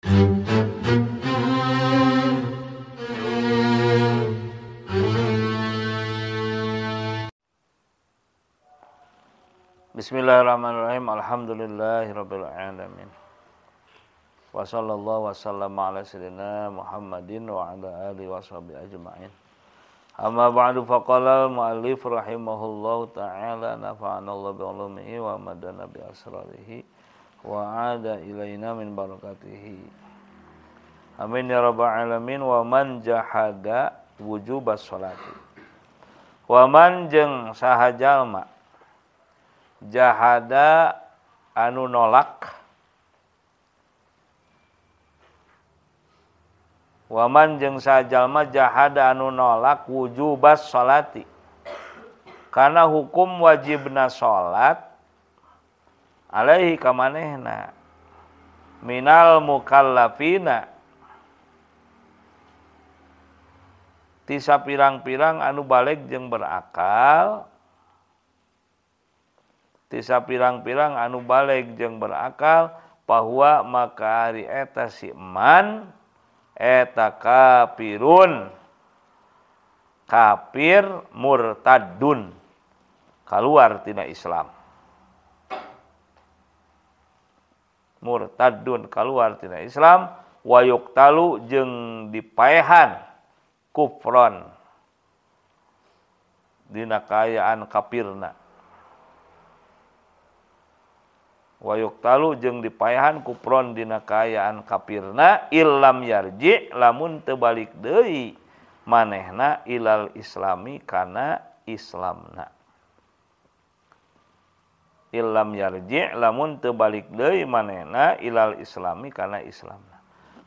Bismillahirrahmanirrahim. Alhamdulillahirabbil alamin. Wa sallallahu wasallama ala sayyidina Muhammadin wa ala alihi washabihi ajmain. Amma ba'du, faqala al-mu'allif rahimahullahu ta'ala nafa'anallahu bi ulumihi wa madana bi asrarihi wa ada ilaina min barakatihi. Amin ya rabbal alamin. Wa man jahada wujubas sholati. Wa man jeung saha jalma jahada anu nolak, waman jeung sajalma jahada anu nolak wujubas sholati, karena hukum wajibna sholat alaihi kamanehna minal mukallafina tisa pirang-pirang anu baleg jeung berakal, tisa pirang-pirang anu baleg jeung berakal, bahwa maka ari eta si man eta kafirun, kafir murtadun, keluar tina Islam. Murtadun keluar tina Islam, wa yuqtalu jeung dipaehan kufron dina kaayaan kafirna. Wa yuqtalu jeung dipaehan kufron dina kaayaan kafirna illam yarji lamun teu balik deui manehna ilal islami kana islamna. Illam yarji lamun teu balik deui manehna ilal islami kana islamna.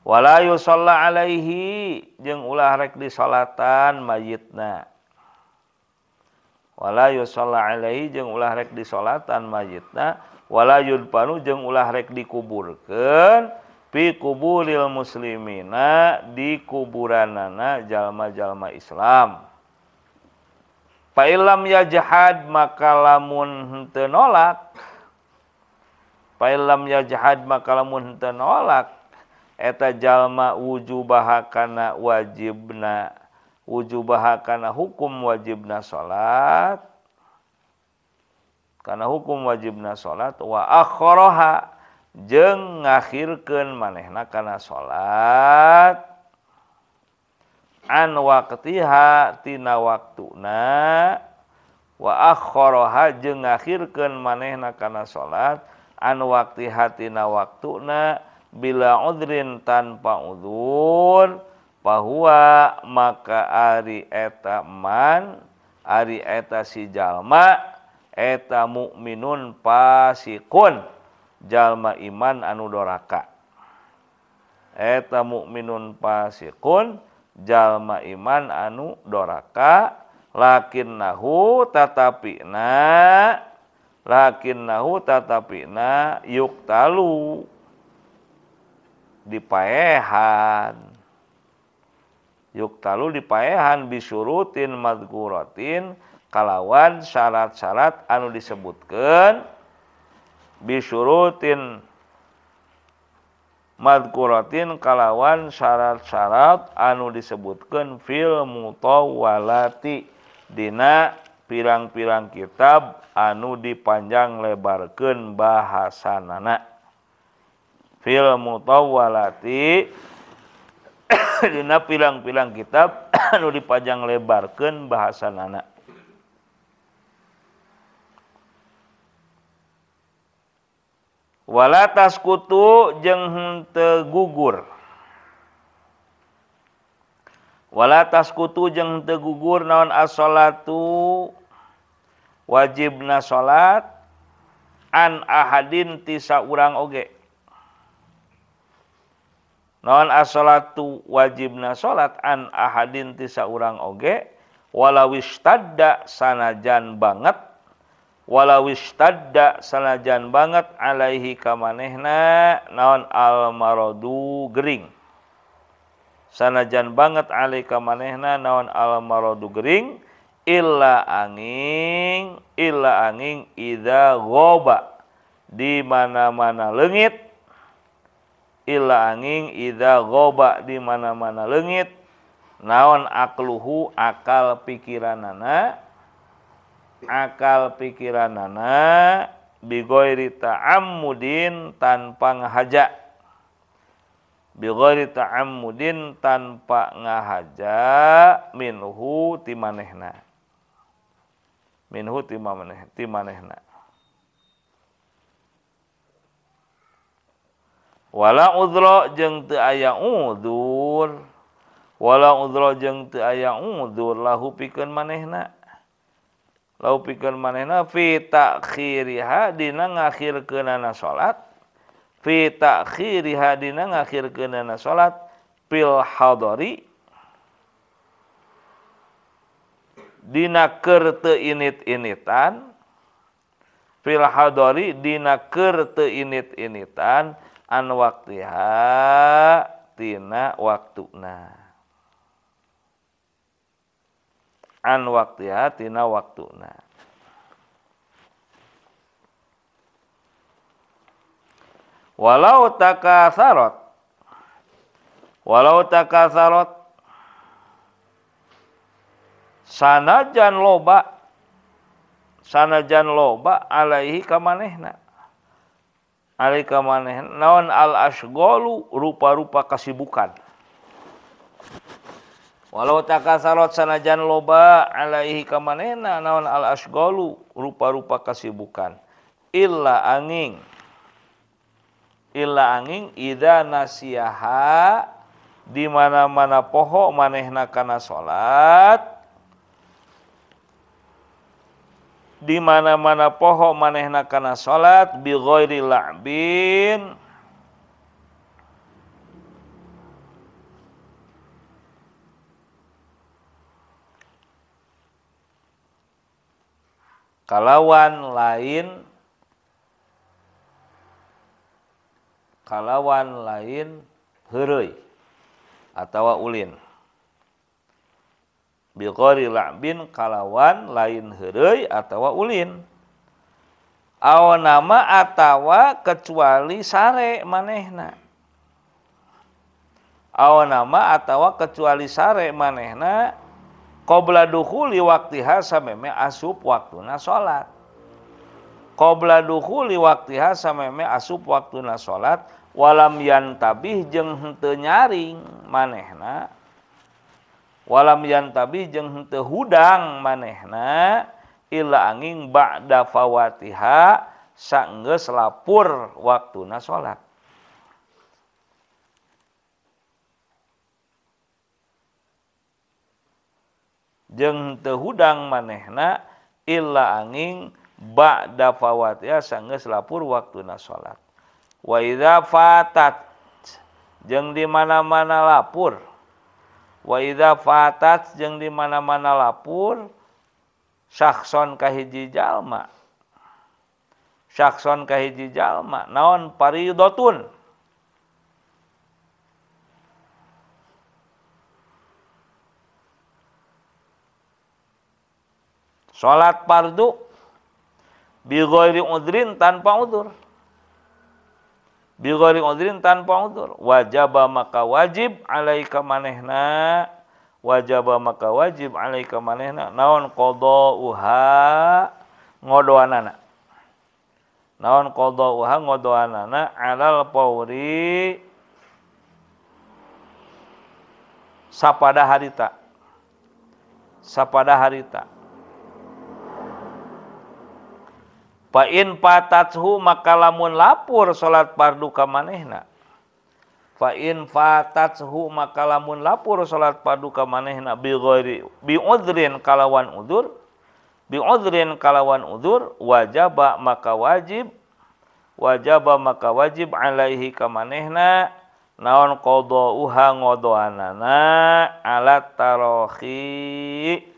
Wala yusalla alaihi jeung ulah rek disolatan mayitna. Wala yusalla alaihi jeung ulah rek disolatan mayitna. Wala yudpanu jeung ulah rek dikuburkeun fi kuburil muslimina di kuburanana jalma-jalma Islam. Fa illam yajhad maka lamun henteu nolak, fa illam yajhad maka lamun henteu nolak eta jalma wujubaha kana wajibna, wujubaha kana hukum wajibna salat, karena hukum wajibna salat, wa akharaha jeung ngakhirkeun manehna kana salat an waqtiha tina waktuna, wa akharaha jeung ngakhirkeun manehna kana salat an waqtiha tina waktuna bila udrin tanpa udzur, bahwa maka ari eta man, ari eta si jalma eta mukminun pasikun, jalma iman anu doraka. Eta mukminun pasikun, jalma iman anu doraka. Lakinnahu tatapina yuktalu dipaehan. Yuktalu dipaehan bisyurutin madhkuratin kalawan syarat-syarat anu disebutkeun, bisyurutin madhkuratin kalawan syarat-syarat anu disebutkeun fil mutawwalati dina pirang-pirang kitab anu dipanjang lebarkeun bahasanana. Fil mutawwalati dina pirang-pirang kitab anu dipanjang lebarkeun bahasanana. Wala taskutu jeung henteu gugur. Wala taskutu jeung henteu gugur naon as-shalatu wajibna salat an ahadin ti saurang oge. Naon as-shalatu wajibna salat an ahadin ti saurang oge, walawis tadda sanajan banget, walawis tadda sanajan banget alaihi kamanehna naon al maradu gering, sanajan banget alaihi kamanehna naon al maradu gering, illa angin idza ghoba di mana-mana leungit, illa angin idza ghaba di mana-mana leungit naon akluhu akal pikiranana bighairi ta'ammudin tanpa ngahaja bighairi ta'ammudin tanpa ngahaja minhu ti manehna wala udhra jeung teu aya udzur lahu pikeun manehna fi ta'khiriha dina ngakhirkeunana salat fil hadari dina keur teu init-initan an waktiha tina waktuna walau takatsarat sanajan loba alaihi ka manehna naon al asghalu rupa-rupa kasibukan walau takatsarat sanajan loba alaihi ka manehna naon al asghalu rupa-rupa kasibukan illa angin idza nasiyaha di mana-mana poho manehna kana salat bi ghairi la'bin kalawan lain heureuy atawa ulin bi ghairi la'bin kalawan lain heureuy atawa ulin aw nama atawa kecuali sare manehna qabla dukhuli waqtiha sameme asup waktuna salat walam yantabih jeung henteu nyaring manehna henteu hudang manehna illa angin ba'da fawatiha saenggeus lapur waktuna salat jeung henteu hudang manehna illa angin ba'da fawatiha saenggeus lapur waktuna salat wa idza fatat jeung di mana-mana lapur syakhson kahiji jalma naon paridotun salat fardu bi ghairi udhrin tanpa udzur wajaba maka wajib alaika manehna naon qadauha ngodoanana alal pauri sapada harita fa in patathu maka lamun lapur salat fardu ka manehna bi udhrin kalawan udzur wajaba maka wajib alaihi ka manehna naon qadauha ngodoanana alat tarahi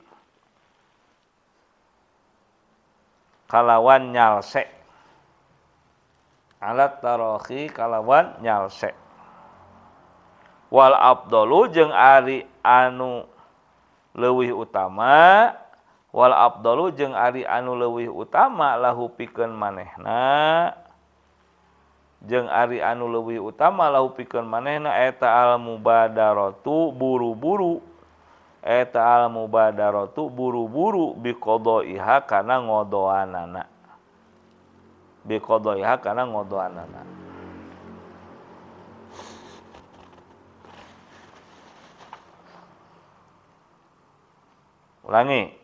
kalawan nyalse wal abdalu jeung ari anu leuwih utama lahu pikeun manehna jeung ari anu leuwih utama lahu pikeun manehna eta al mubadaratu buru-buru eta al mubadaratu buru-buru biqadaiha kana ngodoanana biqadaiha kana ngodoanana. Ulangi.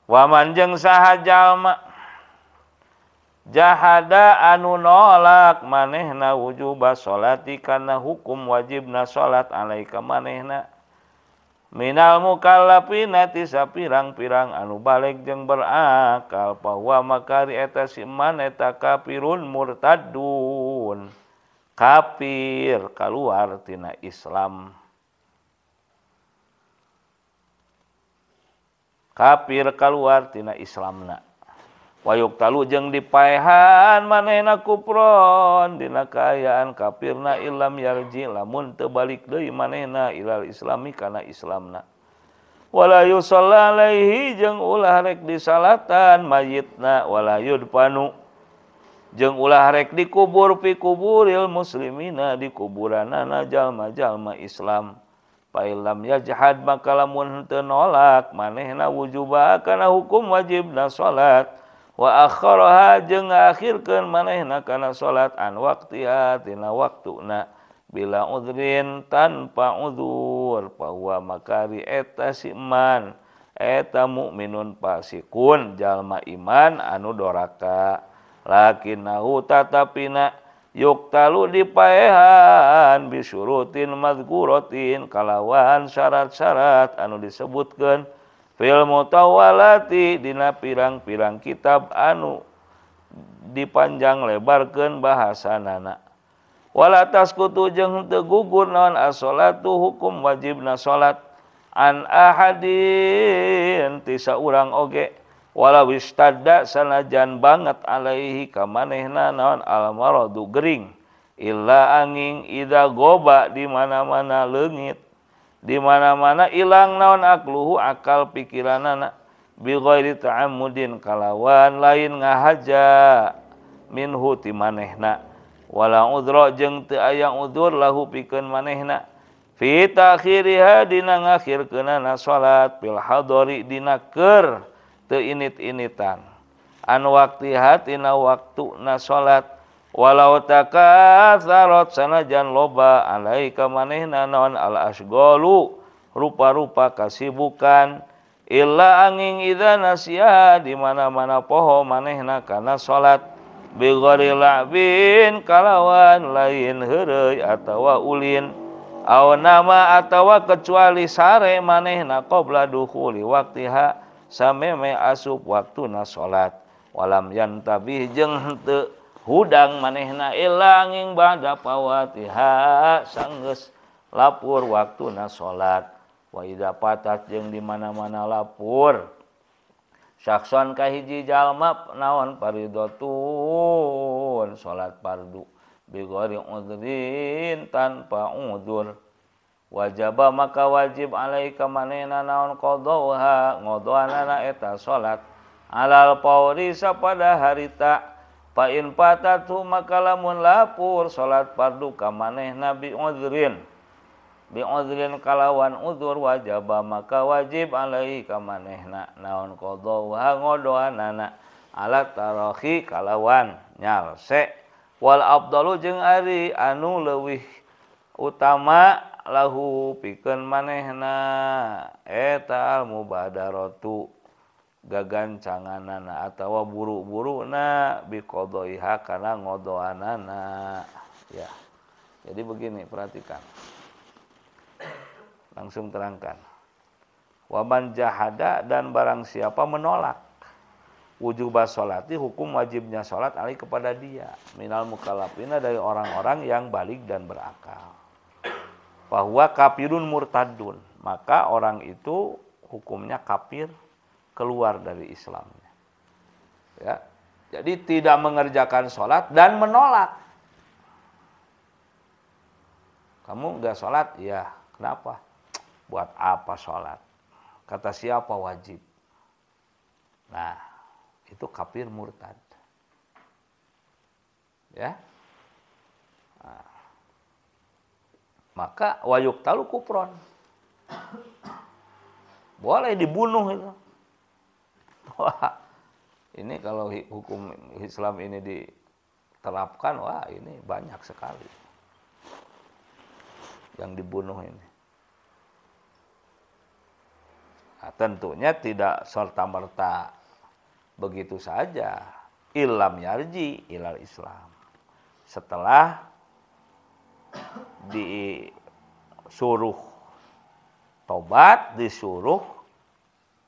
Waman jeung saha jalma jahada anu nolak manehna wujuba sholati kana hukum wajibna salat alaika manehna minal mukallafina ti sapirang-pirang anu balik jeung berakal bahwa makari eta si man eta kafirun murtadun kafir keluar tina Islam. Kafir keluar tina Islamna. Wayuk talu jeung dipaehan manehna kufron dina kaayaan kafirna illam yarji lamun teu balik deui manehna ilal islami kana Islamna. Wala yusalla alaihi jeung ulah rek disalatan mayitna wala yudfanu jeung ulah rek dikubur fi kuburil muslimina di kuburanana jalma-jalma Islam. Pailam yajhad maka lamun teu nolak manehna wujuba kana hukum wajibna salat wa akharaha jeung ngaakhirkeun manehna kana salat an waqtiha tina waktuna bila udrin tanpa udzur bahwa makari eta si iman eta mukminun fasikun jalma iman anu doraka lakinnahu tatapina yuktalu dipaehan bisyurutin madhkuratin kalawan syarat-syarat anu disebutkeun fil mutawalati dina pirang-pirang kitab anu dipanjang lebarkeun bahasanana. Wala taskutu jeung teu gugur naon as-shalatu hukum wajibna salat an ahadin ti saurang oge wala wistadda sanajan banget alaihi ka manehna naon al-maradu gering illa angin ida goba di mana-mana leungit di mana-mana ilang naon akluhu akal pikiranana bi ghairi ta'ammudin kalawan lain ngahaja minhu ti manehna wala udra jeung teu aya udzur lahu pikeun manehna fi takhiriha dina ngakhirkeunana salat bil hadari dina keur teu init-initan an waqtiha tina waktuna salat walau takatsarat sanajan loba alaika manehna naon al asghalu rupa-rupa kasibukan illa angin idza nasiya di mana-mana poho manehna kana salat bi ghairi la'bin kalawan lain heureuy atawa ulin aw nama atawa kecuali sare manehna qabla dukhuli waqtiha sameme asup waktuna salat walam yantabih jeung henteu hudang manehna ilanging ba'da fawatiha sanggeus lapur waktuna salat wa idza patat jeung di mana-mana lapur sakson ka hiji jalma naon fardhatun salat fardu bi ghairi udhrin tanpa udzur wajaba maka wajib alaika manehna naon qadauha ngodoanana eta salat alal pauri sapada harita fa in patatu maka lamun lapur salat fardu ka manehna bi udhrin kalawan udzur wajaba maka wajib alaika manehna naon qadauha ngodoanana alat tarahi kalawan nyalse wal afdalu jeung ari anu leuwih utama lahu pikeun manehna eta al mubadaratu gagancanganana atawa buru-buruna bi qadaiha kana ngodoanana ya. Jadi begini, perhatikan. Langsung terangkan. Waman jahada dan barang siapa menolak wujubah sholati hukum wajibnya sholat alih kepada dia minal mukallafina dari orang-orang yang balik dan berakal bahwa kafirun murtadun maka orang itu hukumnya kafir keluar dari Islamnya ya. Jadi tidak mengerjakan sholat dan menolak. Kamu enggak sholat? Ya, kenapa? Buat apa sholat? Kata siapa wajib? Nah, itu kafir murtad. Ya. Nah, maka wayuk talu kufron. Boleh dibunuh itu. Wah, ini kalau hukum Islam ini diterapkan, wah ini banyak sekali yang dibunuh ini. Nah, tentunya tidak serta-merta begitu saja. Ilam yarji ilal Islam. Setelah disuruh tobat, disuruh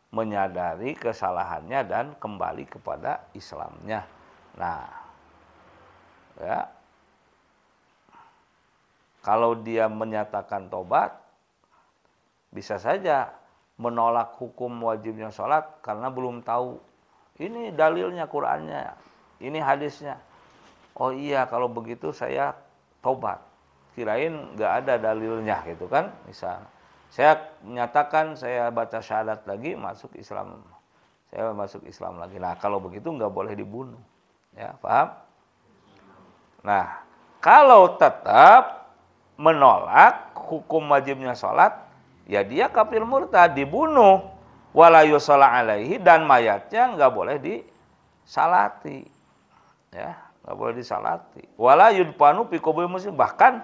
menyadari kesalahannya dan kembali kepada Islamnya. Nah, ya, kalau dia menyatakan tobat, bisa saja menolak hukum wajibnya sholat karena belum tahu. Ini dalilnya Qur'annya, ini hadisnya. Oh iya, kalau begitu saya tobat. Kirain nggak ada dalilnya gitu kan, misalnya. Saya menyatakan saya baca syahadat lagi, masuk Islam. Saya masuk Islam lagi. Nah, kalau begitu nggak boleh dibunuh. Ya, paham? Nah, kalau tetap menolak hukum wajibnya sholat, ya dia kafir murtad, dibunuh. Wala yusalla alaihi, dan mayatnya nggak boleh disalati. Ya, nggak boleh disalati. Wala yudfanu fi quburil muslim, bahkan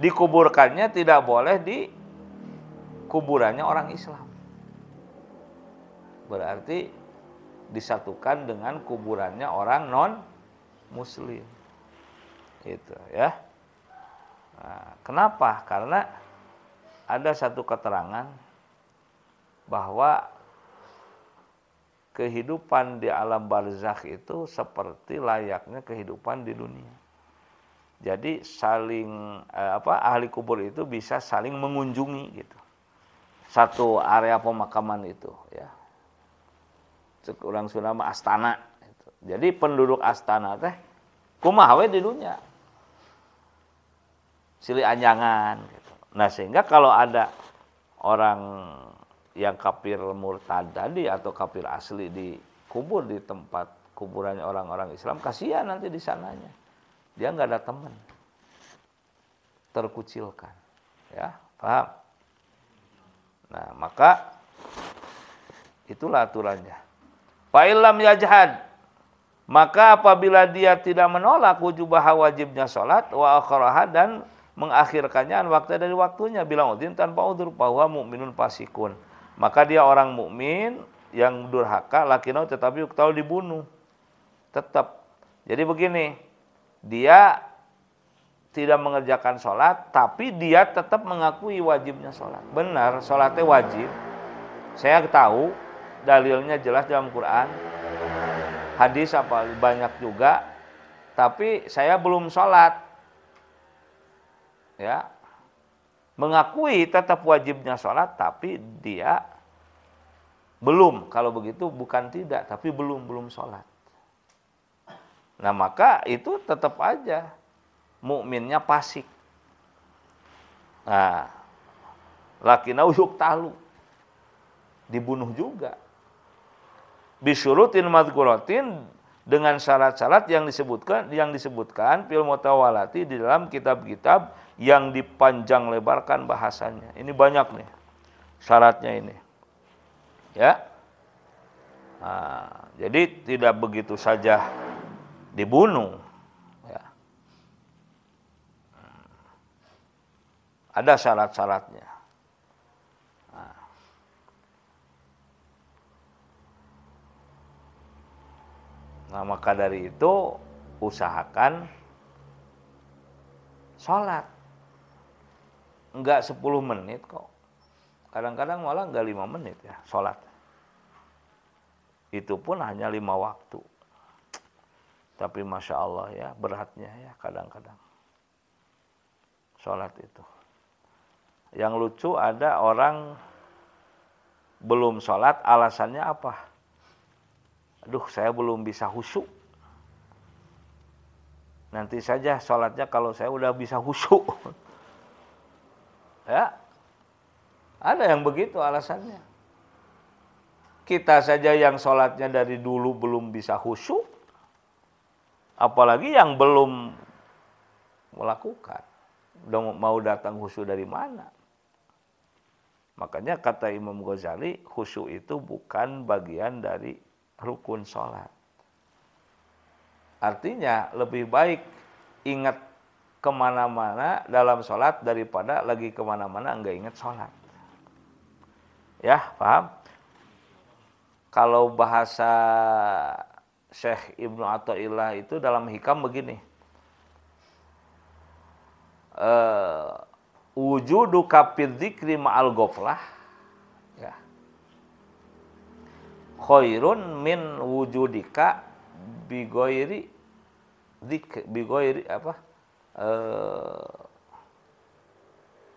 dikuburkannya tidak boleh di kuburannya orang Islam. Berarti disatukan dengan kuburannya orang non muslim. Itu ya. Nah, kenapa? Karena ada satu keterangan bahwa kehidupan di alam barzakh itu seperti layaknya kehidupan di dunia. Jadi saling ahli kubur itu bisa saling mengunjungi gitu. Satu area pemakaman itu ya. Orang Sunda mah astana gitu. Jadi penduduk astana teh kumaha we di dunia. Silih anjangan gitu. Nah, sehingga kalau ada orang yang kafir murtad tadi atau kafir asli dikubur di tempat kuburannya orang-orang Islam, kasihan nanti di sananya. Dia nggak ada teman. Terkucilkan. Ya, paham? Nah, maka itulah aturannya. Fa illam yajhad, maka apabila dia tidak menolak wujubah wajibnya salat wa akharaha, dan mengakhirkannya waktu dari waktunya, bilang udin tanpa udzur, bahwa mukminun fasikun, maka dia orang mukmin yang durhaka, lakinau tetapi tahu dibunuh. Tetap. Jadi begini, dia tidak mengerjakan sholat, tapi dia tetap mengakui wajibnya sholat. Benar, sholatnya wajib. Saya tahu, dalilnya jelas dalam Quran. Hadis apa banyak juga, tapi saya belum sholat. Ya, mengakui tetap wajibnya sholat, tapi dia belum. Kalau begitu bukan tidak, tapi belum sholat. Nah, maka itu tetap aja mukminnya fasik. Nah, lakinau yuqtalu, dibunuh juga. Bisyurutin madhkuratin, dengan syarat-syarat yang disebutkan fil mutawalati, di dalam kitab-kitab yang dipanjang lebarkan bahasanya. Ini banyak nih syaratnya ini. Ya. Nah, jadi tidak begitu saja dibunuh. Ya. Ada syarat-syaratnya. Nah, maka dari itu usahakan sholat. Enggak 10 menit kok. Kadang-kadang malah enggak 5 menit ya sholat. Itu pun hanya 5 waktu. Tapi Masya Allah ya, beratnya ya kadang-kadang sholat itu. Yang lucu, ada orang belum sholat, alasannya apa? Aduh, saya belum bisa khusyuk. Nanti saja sholatnya kalau saya udah bisa khusyuk. Ya, ada yang begitu alasannya. Kita saja yang sholatnya dari dulu belum bisa khusyuk, Apalagi yang belum melakukan. Udah mau datang khusyuk dari mana? Makanya kata Imam Ghazali, khusyuk itu bukan bagian dari rukun sholat. Artinya lebih baik ingat kemana-mana dalam sholat daripada lagi kemana-mana enggak ingat sholat. Ya, paham? Kalau bahasa Syekh Ibnu Athaillah itu dalam hikam begini. Wujudu kafid dzikri ma'al ghaflah ya. Khairun min wujudika bighairi dzikr bighairi apa?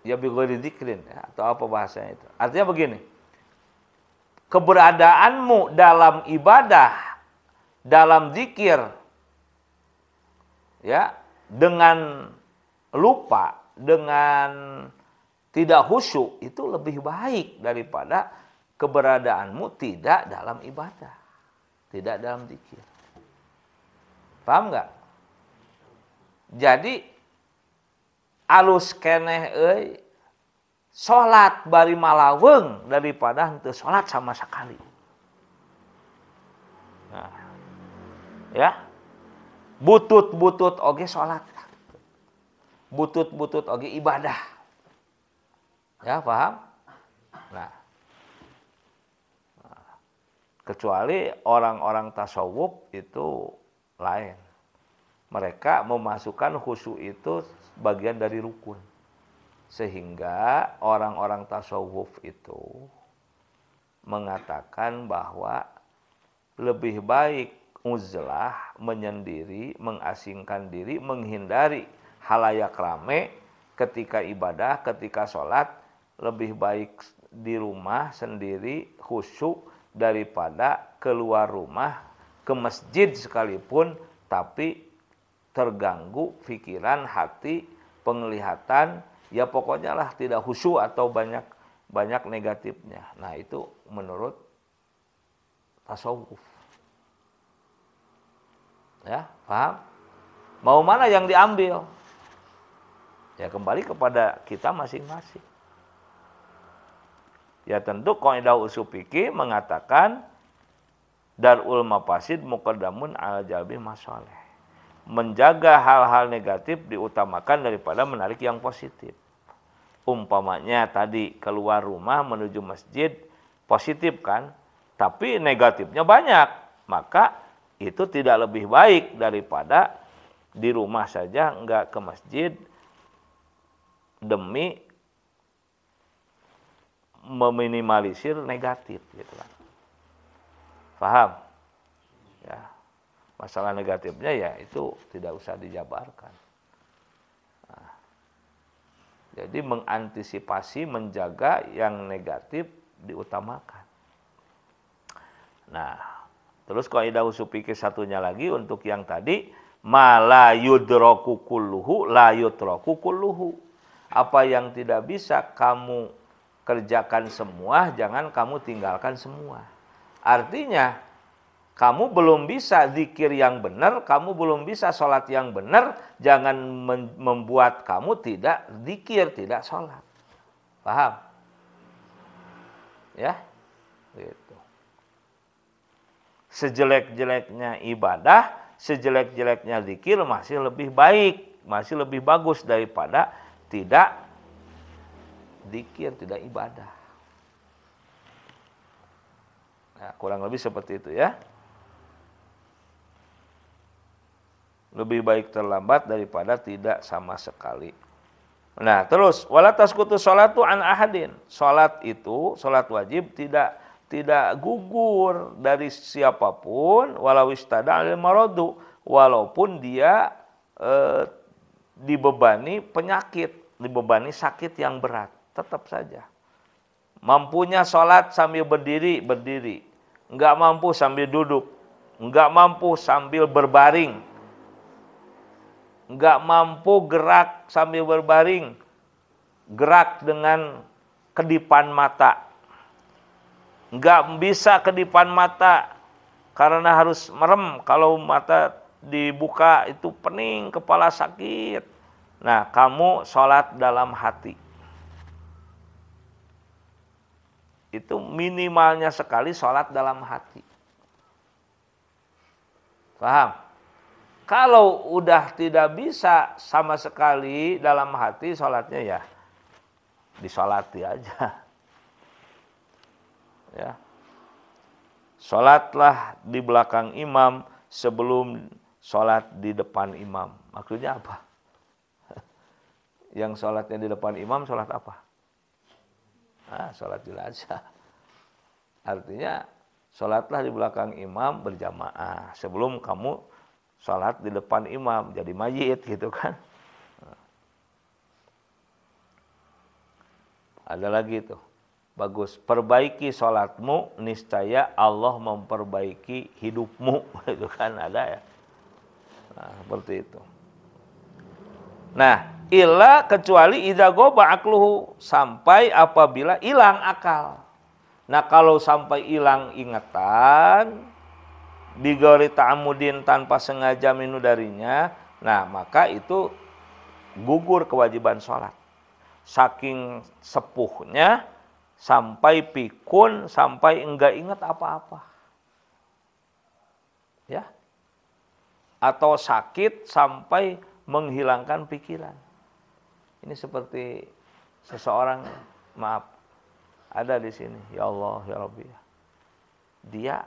Ya bighairi dzikrin ya, atau apa bahasanya itu. Artinya begini. Keberadaanmu dalam ibadah, dalam zikir ya, dengan lupa, dengan tidak khusyuk itu lebih baik daripada keberadaanmu tidak dalam ibadah, tidak dalam zikir. Paham nggak? Jadi alus keneh euy salat bari malaweng daripada henteu salat sama sekali. Nah, ya. Butut-butut oge salat. Butut-butut oge ibadah. Ya, paham? Nah. Kecuali orang-orang tasawuf itu lain. Mereka memasukkan khusyuk itu bagian dari rukun. Sehingga orang-orang tasawuf itu mengatakan bahwa lebih baik uzlah, menyendiri, mengasingkan diri, menghindari halayak rame ketika ibadah, ketika sholat, lebih baik di rumah sendiri khusyuk daripada keluar rumah ke masjid sekalipun tapi terganggu pikiran, hati, penglihatan, ya pokoknya lah tidak khusyuk atau banyak negatifnya. Nah, itu menurut tasawuf. Ya, paham? Mau mana yang diambil? Ya kembali kepada kita masing-masing. Ya tentu kaidah usul fikih mengatakan darul mafasid muqaddamun ala jalbi masalih. Menjaga hal-hal negatif diutamakan daripada menarik yang positif. Umpamanya tadi keluar rumah menuju masjid positif kan, tapi negatifnya banyak. Maka itu tidak lebih baik daripada di rumah saja enggak ke masjid demi meminimalisir negatif gitu kan. Paham? Ya. Masalah negatifnya ya itu tidak usah dijabarkan. Nah, jadi mengantisipasi, menjaga yang negatif diutamakan. Nah, terus kaidah usul fikih satunya lagi untuk yang tadi mala yudraku kulluhu la yutraku kulluhu. Apa yang tidak bisa kamu kerjakan semua, jangan kamu tinggalkan semua. Artinya kamu belum bisa zikir yang benar, kamu belum bisa sholat yang benar, jangan membuat kamu tidak zikir, tidak sholat. Paham? Ya, gitu. Sejelek-jeleknya ibadah, sejelek-jeleknya zikir masih lebih baik, masih lebih bagus daripada tidak zikir, tidak ibadah. Nah, kurang lebih seperti itu ya. Lebih baik terlambat daripada tidak sama sekali. Nah, terus wala tasqutu sholatu an ahadin. Salat itu, salat wajib tidak gugur dari siapapun walau istada al maradu, walaupun dia dibebani penyakit, dibebani sakit yang berat, tetap saja. Mampunya salat sambil berdiri, enggak mampu sambil duduk, enggak mampu sambil berbaring, enggak mampu gerak sambil berbaring, gerak dengan kedipan mata. Enggak bisa kedipan mata karena harus merem kalau mata dibuka itu pening, kepala sakit. Nah, kamu sholat dalam hati. Itu minimalnya sekali sholat dalam hati. Paham? Kalau udah tidak bisa sama sekali dalam hati sholatnya ya disolati aja. Ya. Sholatlah di belakang imam sebelum sholat di depan imam. Maksudnya apa? Yang sholatnya di depan imam sholat apa? Sholat jenazah. Artinya sholatlah di belakang imam berjamaah sebelum kamu sholat di depan imam jadi mayit gitu kan. Ada lagi tuh. Bagus. Perbaiki sholatmu, niscaya Allah memperbaiki hidupmu. Itu kan ada ya. Nah, seperti itu. Nah, illa kecuali idza ghaba aqluhu, sampai apabila hilang akal. Nah, kalau sampai hilang ingatan, bighairi ta'ammudin, tanpa sengaja minu darinya, nah maka itu gugur kewajiban sholat. Saking sepuhnya sampai pikun, sampai enggak ingat apa-apa. Ya. Atau sakit sampai menghilangkan pikiran. Ini seperti seseorang, maaf, ada di sini, ya Allah, ya Rabbi. Dia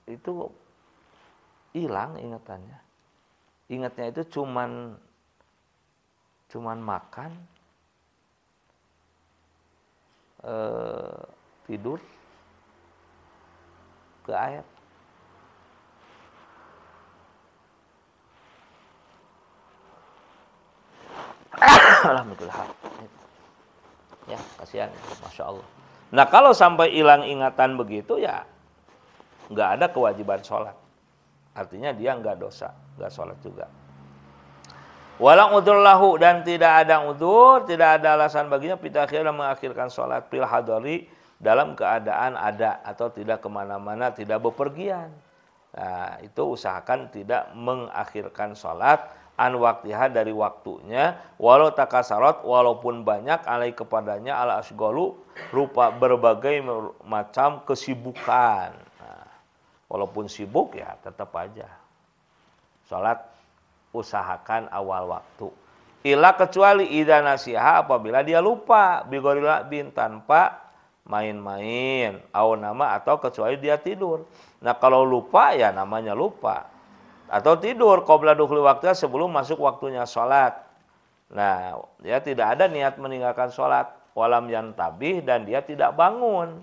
itu hilang ingatannya. Ingatnya itu cuman makan, tidur, ke air. Alhamdulillah. Ya, kasihan, masya Allah. Nah, kalau sampai hilang ingatan begitu ya nggak ada kewajiban sholat. Artinya dia nggak dosa, nggak sholat juga. Walang udzur lahu, dan tidak ada udzur, tidak ada alasan baginya dalam mengakhirkan sholat fil hadari, dalam keadaan ada atau tidak kemana-mana, tidak bepergian. Nah, itu usahakan tidak mengakhirkan sholat an waktiha, dari waktunya, walau takasarat, walaupun banyak alai kepadanya ala asgolu, rupa berbagai macam kesibukan. Nah, walaupun sibuk ya tetap aja sholat usahakan awal waktu. Ila kecuali idza nasiha, apabila dia lupa, bigorila bin, tanpa main-main, au nama, atau kecuali dia tidur. Nah, kalau lupa ya namanya lupa. Atau tidur qabla dukhuli waktunya, sebelum masuk waktunya sholat. Nah, dia tidak ada niat meninggalkan sholat, walam yantabih, dan dia tidak bangun.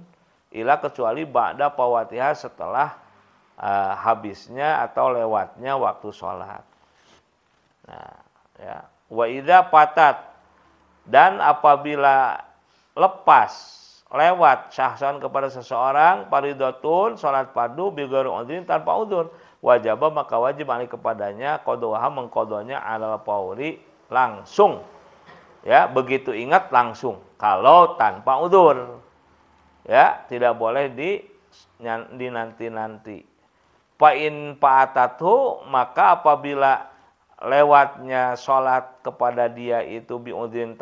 Ila kecuali ba'da pawatiha, setelah habisnya atau lewatnya waktu sholat. Nah, ya. Wa idza patat, dan apabila lepas, lewat syahsan kepada seseorang, fardhatun, salat fardu bighairi udhrin, tanpa udzur, wajib, maka wajib alih kepadanya qadha, mengqadanya alal fauri, langsung. Ya, begitu ingat langsung. Kalau tanpa udzur, ya, tidak boleh dinanti-nanti. Fa in fa'atatu, maka apabila lewatnya sholat kepada dia itu biudhin,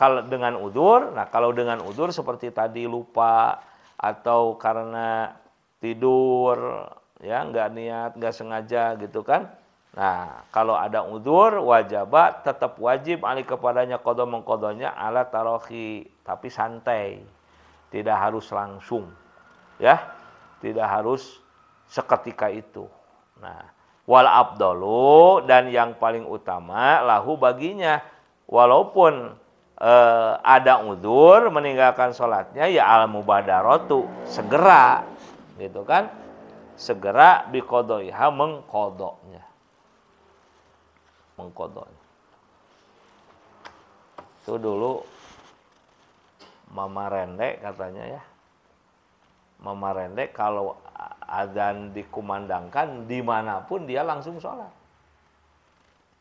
kalau dengan udzur. Nah, kalau dengan udzur seperti tadi lupa atau karena tidur, ya nggak niat, nggak sengaja gitu kan. Nah, kalau ada udzur, wajib, tetap wajib alih kepadanya qadha, mengqadhanya ala tarohi, tapi santai, tidak harus langsung, ya, tidak harus seketika itu. Nah, wal abdalu, dan yang paling utama lahu baginya, walaupun ada udzur meninggalkan sholatnya, ya al mubadaratu, segera, gitu kan, segera biqadaiha, mengqadanya. Itu dulu Mama Rende katanya ya. Mama Rende kalau azan dikumandangkan dimanapun dia langsung sholat.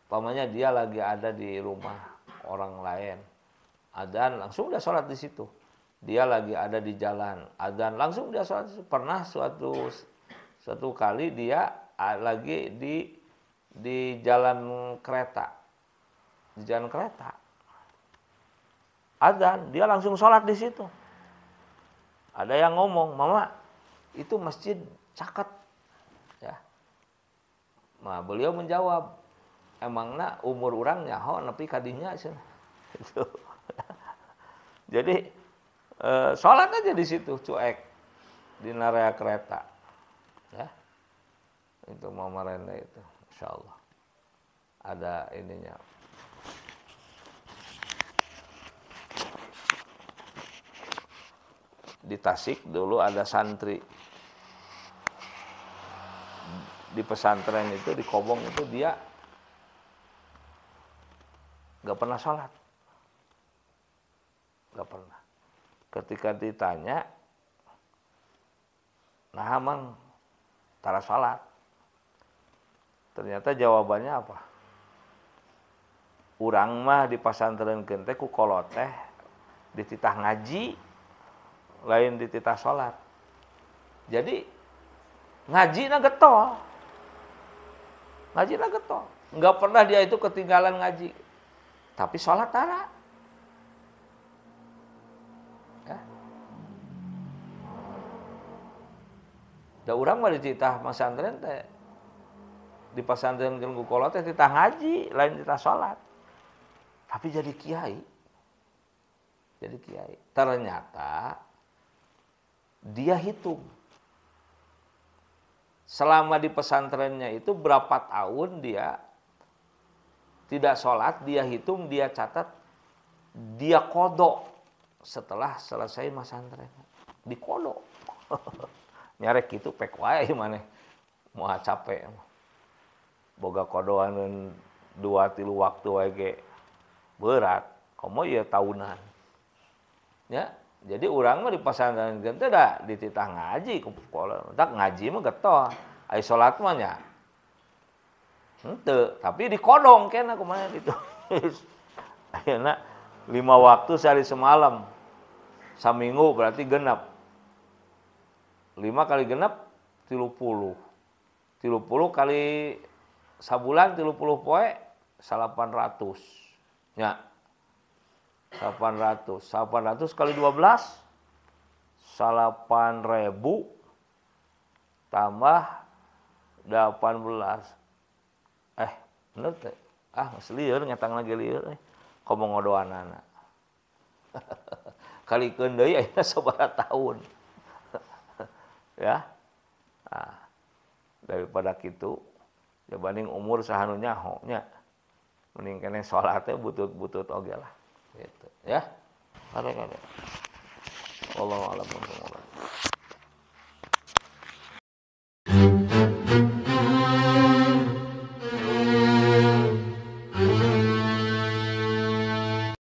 Umpamanya dia lagi ada di rumah orang lain, azan langsung udah sholat di situ. dia lagi ada di jalan, adzan langsung dia sholat. Pernah suatu kali dia lagi di jalan kereta, adzan, dia langsung sholat di situ. Ada yang ngomong, "Mama, itu masjid caket." Ya. Nah, beliau menjawab, "Emangna umur urang nyaho nepi ka dinya cenah." Gitu. Jadi sholat aja di situ, cuek di area kereta. Ya. Itu Mama Renda itu, insyaallah. Ada ininya. Di Tasik dulu ada santri di pesantren itu, di Kobong itu, dia nggak pernah sholat, nggak pernah. Ketika ditanya, "Nah, Mang, tara sholat." Ternyata jawabannya apa? "Urang mah di pesantren teh ku kolot teh dititah ngaji, lain dititah sholat." Jadi ngaji na getol. Nggak pernah dia itu ketinggalan ngaji. Tapi sholat tara. Ya. Da urang mah dititah pesantren teh. Di pesantren ku kolot teh titah ngaji, lain titah sholat. Tapi jadi kiai. Ternyata dia hitung selama di pesantrennya itu berapa tahun dia tidak sholat, dia hitung, dia catat, dia kodok setelah selesai pesantren. Di kodok. Nyarek gitu pek wae maneh moal capek. Boga kodoan 2-3 waktu wae ge berat, komo ieu tahunan. Ya. Jadi urang mah di pesantren teh da dititah ngaji ku pola. Tak ngaji mah getol. Ai salat mah nya. Henteu, tapi dikodong keneh kumaha itu. Ayeuna 5 waktu sehari semalam. Saminggu berarti genep. 5 kali genep 30. 30 kali sabulan 30 poe 800. Nya. 800 kali 12 8.000 tambah 18. Bener teh. Geus lieur ngetang lagi lieur komo ngodoanana. Kalikeun deui aya sabaraha tahun. Ya. Nah, daripada kitu dibanding umur sahanu nyaho nya. Mending keneh salat teh butut-butut oge lah. Gitu ya. Ada. Wallahu a'lam bishawab.